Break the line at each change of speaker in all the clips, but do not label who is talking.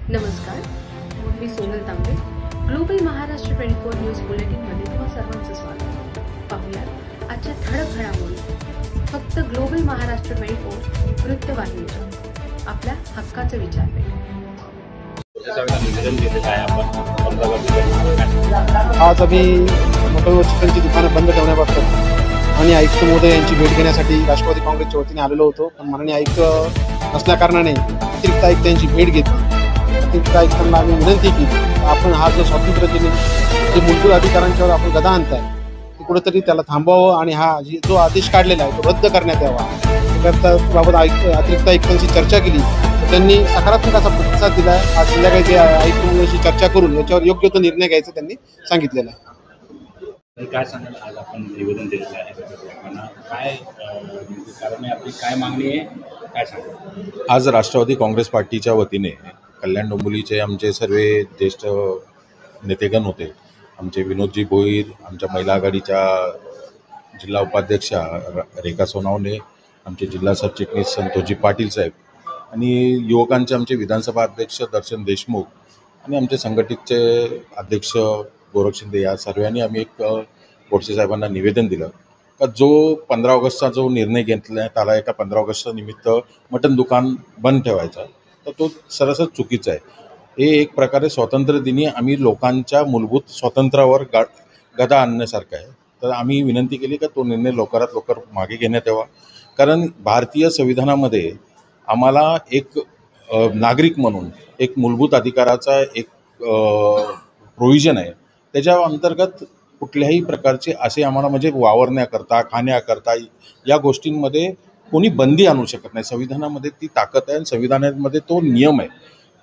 नमस्कार, मी सोनल तांबे. Global Maharashtra 24 news बुलेटिनमध्ये तुम्हा सर्वांचं स्वागत. पाहूया आजच्या ठळक घडामोडी फक्त ग्लोबल महाराष्ट्र 24 वृत्तवाहिनीवर आपल्या हक्काचं विचारते.
आज आम्ही मोटर चिकनची दुकानं बंद ठेवण्याबाबत माननीय आयुक्त महोदय यांची भेट घेण्यासाठी राष्ट्रवादी काँग्रेसच्या वतीने आलेलो होतो. पण माननीय आयुक्त नसल्याकारणाने अतिरिक्त आयुक्त यांची भेट घेतली. अतिरिक्त आयुक्तांना आम्ही विनंती केली, आपण हा जो स्वातंत्र्य जे मूलभूत अधिकारांच्यावर आपण गदा आणताय ते कुठेतरी त्याला थांबवावं आणि हा जो आदेश काढलेला आहे तो रद्द करण्यात यावा. त्याकरता बाबत अतिरिक्त आयुक्तांशी चर्चा केली. त्यांनी सकारात्मक असा प्रतिसाद दिला आहे. आज संध्याकाळी ते आयुक्त महोदयांशी चर्चा करून याच्यावर योग्य तो निर्णय घ्यायचा त्यांनी सांगितलेला आहे.
काय सांगाल, आज आपण निवेदन दिलेलं आहे काय कारण आहे, आपली काय मागणी आहे, काय सांगाल?
आज राष्ट्रवादी काँग्रेस पार्टीच्या वतीने कल्याण डोंबिवलीचे आमचे सर्व ज्येष्ठ नेतेगण होते. आमचे विनोदजी भोईर, आमच्या महिला आघाडीच्या जिल्हा उपाध्यक्षा रेखा सोनावणे, आमचे जिल्हा सरचिटणीस संतोषजी पाटील साहेब आणि युवकांचे आमचे विधानसभा अध्यक्ष दर्शन देशमुख आणि आमचे संघटितचे अध्यक्ष गोरख शिंदे या सर्वांनी आम्ही एक गोडसे साहेबांना निवेदन दिलं का जो 15 ऑगस्टचा जो निर्णय घेतला आला आहे का 15 ऑगस्ट निमित्त मटण दुकान बंद ठेवायचा, तर तो सरसच चुकीचा आहे. हे एक प्रकारे स्वातंत्र्य दिनी आम्ही लोकांच्या मूलभूत स्वातंत्र्यावर गदा आणण्यासारखं आहे. तर आम्ही विनंती केली का तो निर्णय लवकरात लवकर मागे घेण्यात यावा. कारण भारतीय संविधानामध्ये आम्हाला एक नागरिक म्हणून एक मूलभूत अधिकाराचा एक प्रोव्हिजन आहे. त्याच्या अंतर्गत कुठल्याही प्रकारचे असे आम्हाला म्हणजे वावरण्याकरता खाण्याकरता या गोष्टींमध्ये कोणी बंदी आणू शकत नाही. संविधानामध्ये ती ताकद आहे आणि संविधानामध्ये तो नियम आहे.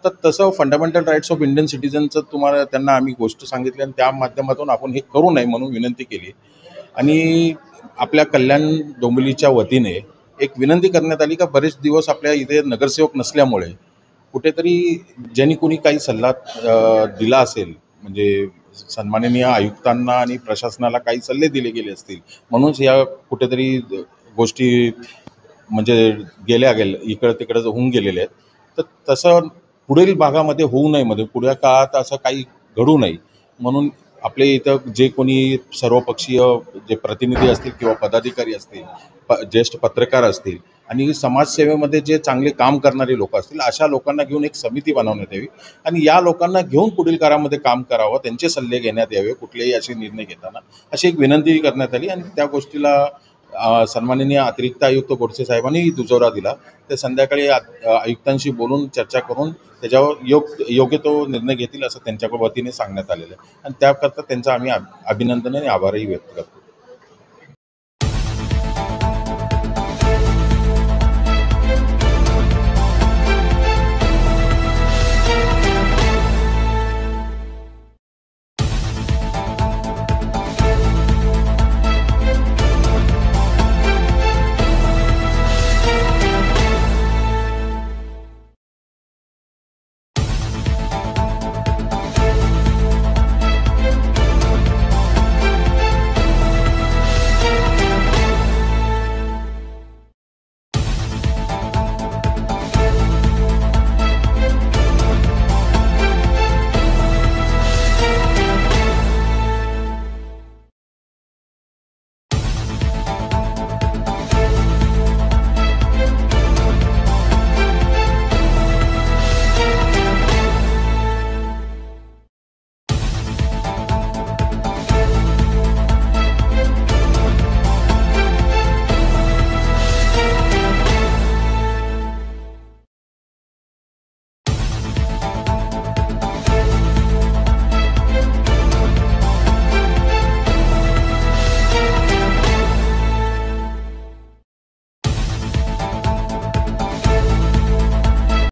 तर तसं फंडामेंटल राईट्स ऑफ इंडियन सिटीजनचं तुम्हाला त्यांना आम्ही गोष्ट सांगितली आणि त्या माध्यमातून आपण हे करू नये म्हणून विनंती केली. आणि आपल्या कल्याण डोंबिवलीच्या वतीने एक विनंती करण्यात आली का बरेच दिवस आपल्या इथे नगरसेवक नसल्यामुळे कुठेतरी ज्यांनी कोणी काही सल्ला दिला असेल म्हणजे सन्माननीय आयुक्तांना आणि प्रशासनाला काही सल्ले दिले गेले असतील म्हणूनच या कुठेतरी गोष्टी म्हणजे गेल्या इकडं तिकडं होऊन गेलेल्या आहेत. तर तसं पुढील भागामध्ये होऊ नये, मध्ये पुढल्या काळात असं काही घडू नये म्हणून आपले इथं जे कोणी सर्वपक्षीय जे प्रतिनिधी असतील किंवा पदाधिकारी असतील, ज्येष्ठ पत्रकार असतील आणि समाजसेवेमध्ये जे चांगले काम करणारे लोक असतील अशा लोकांना घेऊन एक समिती बनवण्यात यावी आणि या लोकांना घेऊन पुढील काळामध्ये काम करावं, त्यांचे सल्ले घेण्यात यावे कुठलेही असे निर्णय घेताना, अशी एक विनंती करण्यात आली. आणि त्या गोष्टीला सन्माननीय अतिरिक्त आयुक्त गोडसे साहेबांनी दुजोरा दिला. ते संध्याकाळी आयुक्तांशी बोलून चर्चा करून त्याच्यावर योग्य तो निर्णय घेतील असं त्यांच्या वतीने सांगण्यात आलेलं आहे आणि त्याकरता त्यांचा आम्ही अभिनंदन आणि आभारही व्यक्त करतो.